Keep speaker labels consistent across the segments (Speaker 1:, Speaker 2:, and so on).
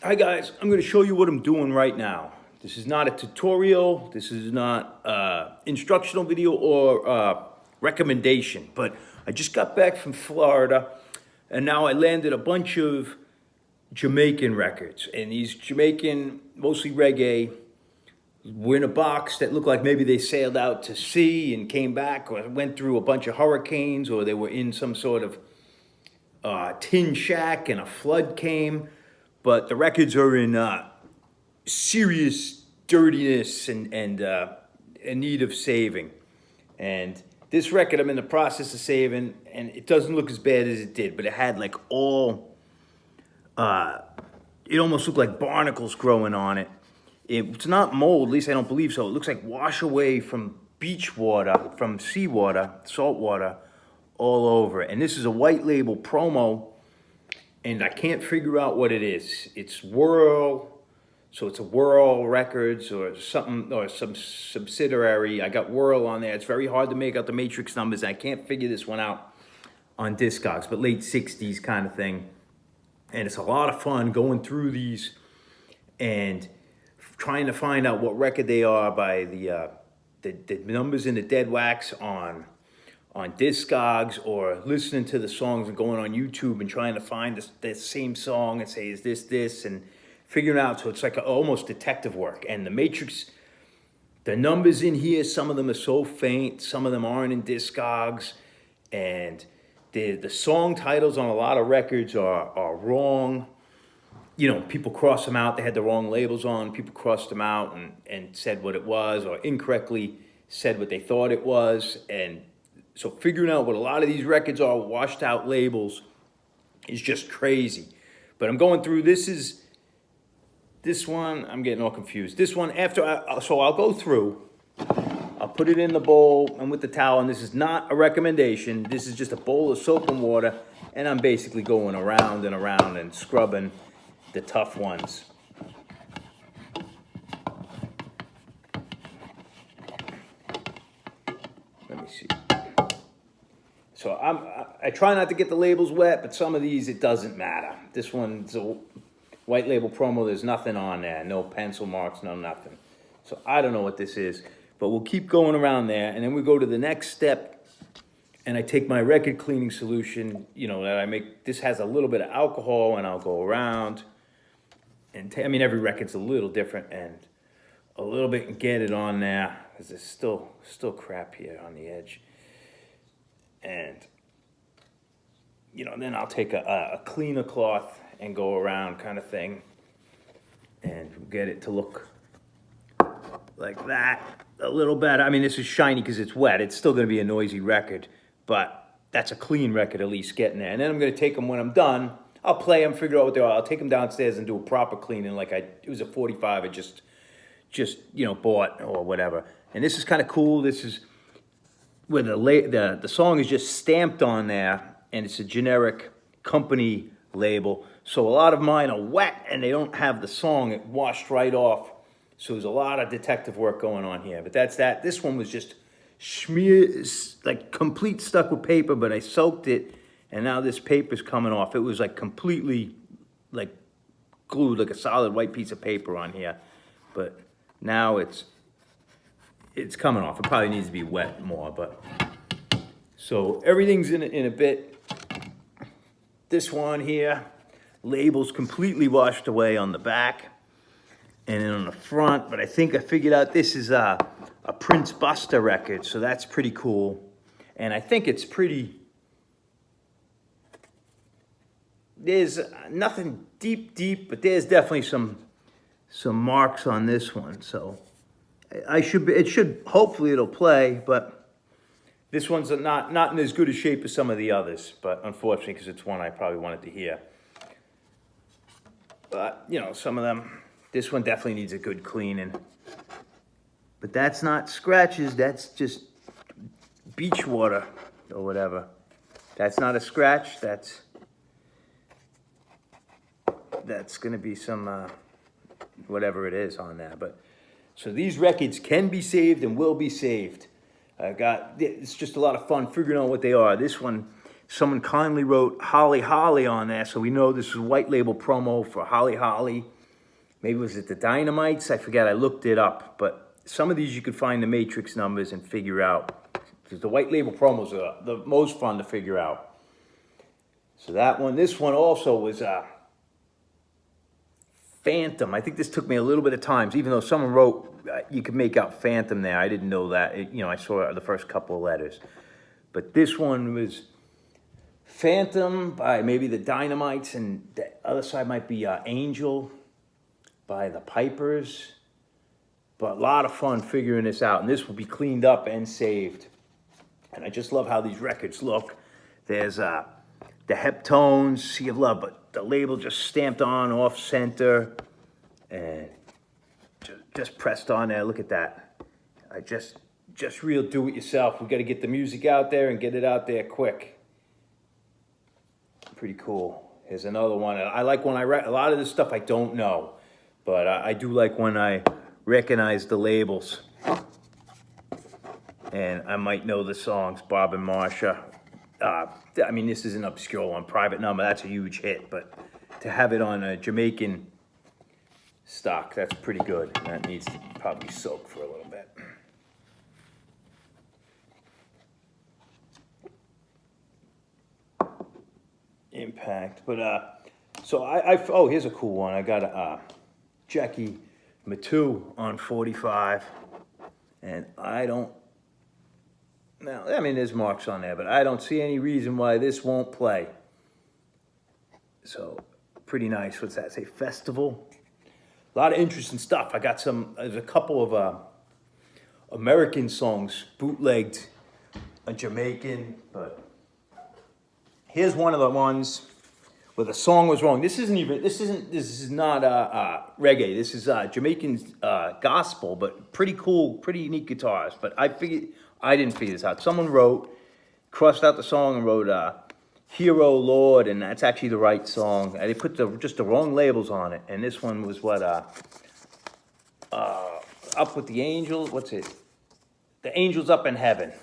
Speaker 1: Hi guys, I'm going to show you what I'm doing right now. This is not a tutorial, this is not instructional video or recommendation, but I just got back from Florida and now I landed a bunch of Jamaican records, and these Jamaican, mostly reggae, were in a box that looked like maybe they sailed out to sea and came back, or went through a bunch of hurricanes, or they were in some sort of tin shack and a flood came. But the records are in serious dirtiness and in need of saving. And this record I'm in the process of saving, and it doesn't look as bad as it did, but it had like it almost looked like barnacles growing on it. It's not mold, at least I don't believe so. It looks like wash away from beach water, from seawater, salt water, all over it. And this is a white label promo, and I can't figure out what it is. It's Whirl, so it's a Whirl Records or something, or some subsidiary. I got Whirl on there. It's very hard to make out the matrix numbers. I can't figure this one out on Discogs, but late 60s kind of thing. And it's a lot of fun going through these and trying to find out what record they are by the numbers in the dead wax on Discogs, or listening to the songs and going on YouTube and trying to find the same song and say, is this, and figuring out. So it's like almost detective work. And the matrix, the numbers in here, some of them are so faint, some of them aren't in Discogs, and the song titles on a lot of records are wrong. You know, people cross them out. They had the wrong labels on. People crossed them out and said what it was, or incorrectly said what they thought it was. And so figuring out what a lot of these records are, washed out labels, is just crazy. But I'm going through, this one, I'm getting all confused. This one, so I'll go through, I'll put it in the bowl and with the towel, and this is not a recommendation. This is just a bowl of soap and water, and I'm basically going around and around and scrubbing the tough ones. Let me see. So I try not to get the labels wet, but some of these, it doesn't matter. This one's a white label promo. There's nothing on there. No pencil marks, no nothing. So I don't know what this is, but we'll keep going around there. And then we go to the next step, and I take my record cleaning solution, you know, that I make. This has a little bit of alcohol, and I'll go around. And I mean, every record's a little different, and a little bit, and get it on there, because there's still crap here on the edge. And, you know, then I'll take a cleaner cloth and go around kind of thing, and get it to look like that a little better. I mean, this is shiny because it's wet. It's still going to be a noisy record, but that's a clean record, at least getting there. And then I'm going to take them when I'm done. I'll play them, figure out what they are. I'll take them downstairs and do a proper cleaning. Like it was a 45 I just you know, bought or whatever. And this is kind of cool. This is where the song is just stamped on there, and it's a generic company label. So a lot of mine are wet and they don't have the song. It washed right off. So there's a lot of detective work going on here. But that's that. This one was just smeared, like complete stuck with paper, but I soaked it. And now this paper's coming off. It was like completely like glued, like a solid white piece of paper on here. But now it's coming off. It probably needs to be wet more, but. So everything's in a bit. This one here, label's completely washed away on the back. And then on the front, but I think I figured out this is a Prince Buster record. So that's pretty cool. And I think it's pretty. There's nothing deep, but there's definitely some marks on this one. So hopefully it'll play, but this one's not in as good a shape as some of the others, but unfortunately, because it's one I probably wanted to hear. But, you know, some of them, this one definitely needs a good cleaning. But that's not scratches, that's just beach water or whatever. That's not a scratch, that's gonna be some, whatever it is on there. But so these records can be saved and will be saved. It's just a lot of fun figuring out what they are. This one, Someone kindly wrote Holly Holly on there, so we know this is a white label promo for Holly Holly. Maybe was it the Dynamites? I forget, I looked it up. But some of these you could find the matrix numbers and figure out. Because the white label promos are the most fun to figure out. So that one, this one also was Phantom. I think this took me a little bit of time, even though someone wrote, you could make out Phantom there. I didn't know that. I saw the first couple of letters. But this one was Phantom by maybe the Dynamites, and the other side might be Angel by the Pipers. But a lot of fun figuring this out, and this will be cleaned up and saved. And I just love how these records look. There's the Heptones, Sea of Love, but the label just stamped on off center and just pressed on there. Look at that. I just real do it yourself. We got to get the music out there and get it out there quick. Pretty cool. Here's another one. I like when a lot of this stuff I don't know, but I do like when I recognize the labels. And I might know the songs, Bob and Marsha. I mean, this is an obscure one, Private Number, that's a huge hit, but to have it on a Jamaican stock, that's pretty good. That needs to probably soak for a little bit. Impact, but so oh, here's a cool one. I got a Jackie Matu on 45, and now, I mean, there's marks on there, but I don't see any reason why this won't play. So, pretty nice. What's that say? Festival. A lot of interesting stuff. I got there's a couple of American songs bootlegged, a Jamaican, but here's one of the ones where the song was wrong. This is not reggae. This is Jamaican gospel, but pretty cool, pretty unique guitars. But I didn't figure this out. Someone crossed out the song and wrote Hero Lord, and that's actually the right song. They put just the wrong labels on it. And this one was what, Up with the Angels, what's it? The Angels Up in Heaven.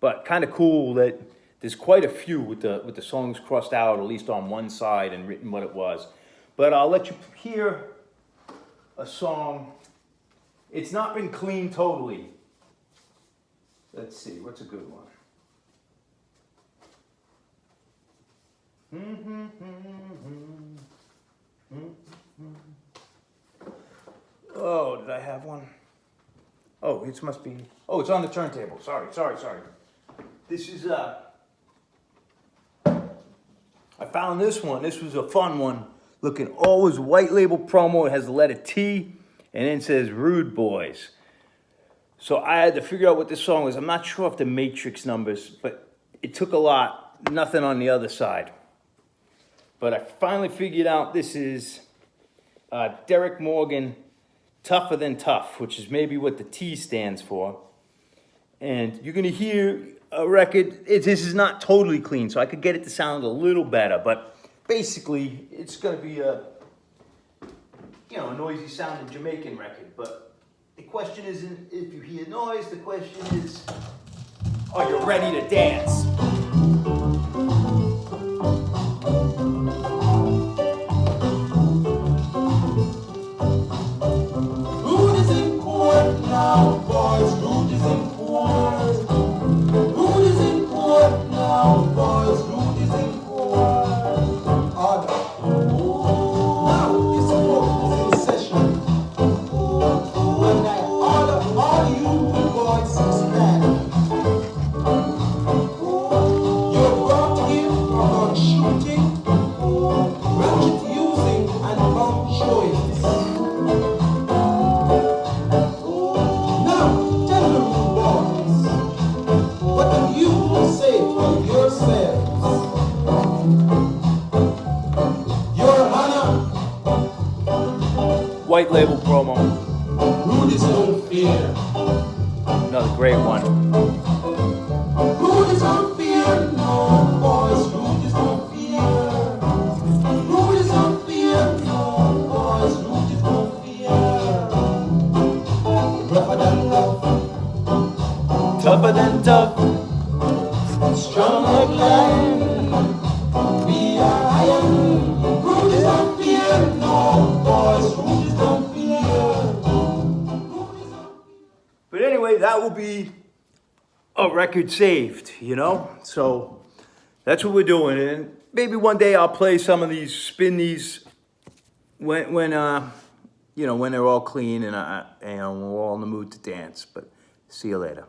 Speaker 1: But kind of cool that there's quite a few with the songs crossed out, at least on one side, and written what it was. But I'll let you hear a song. It's not been cleaned totally. Let's see, what's a good one? Oh, did I have one? Oh, it must be. Oh, it's on the turntable. Sorry. This is I found this one. This was a fun one. Looking always white label promo. It has the letter T, and then it says Rude Boys. So I had to figure out what this song was. I'm not sure if the matrix numbers, but it took a lot. Nothing on the other side. But I finally figured out this is Derek Morgan, Tougher Than Tough, which is maybe what the T stands for. And you're going to hear a record. This is not totally clean, so I could get it to sound a little better. But basically, it's going to be a noisy sounding Jamaican record. But the question isn't if you hear noise. The question is, are you ready to dance? Rude is in court now, boys. Rude is in court. Rude is in court now, boys. Rude is in court. Order. Now this court is in session. And I order all you boys stand. You're brought here for shooting, ratchet using, and bomb showing. Now, tell the rude boys, what can you say for yourselves? Your Honor. White label promo. Rude is no fear. Another great one. Rude is no fear, no boys. Rude is no fear. Rude is no fear, no boys. Rude is no fear. Rougher than rough, tougher than tough, strong like lion. anyway, that will be a record saved, you know? So that's what we're doing. And maybe one day I'll play some of these, spin these when you know, when they're all clean and we're all in the mood to dance. But see you later.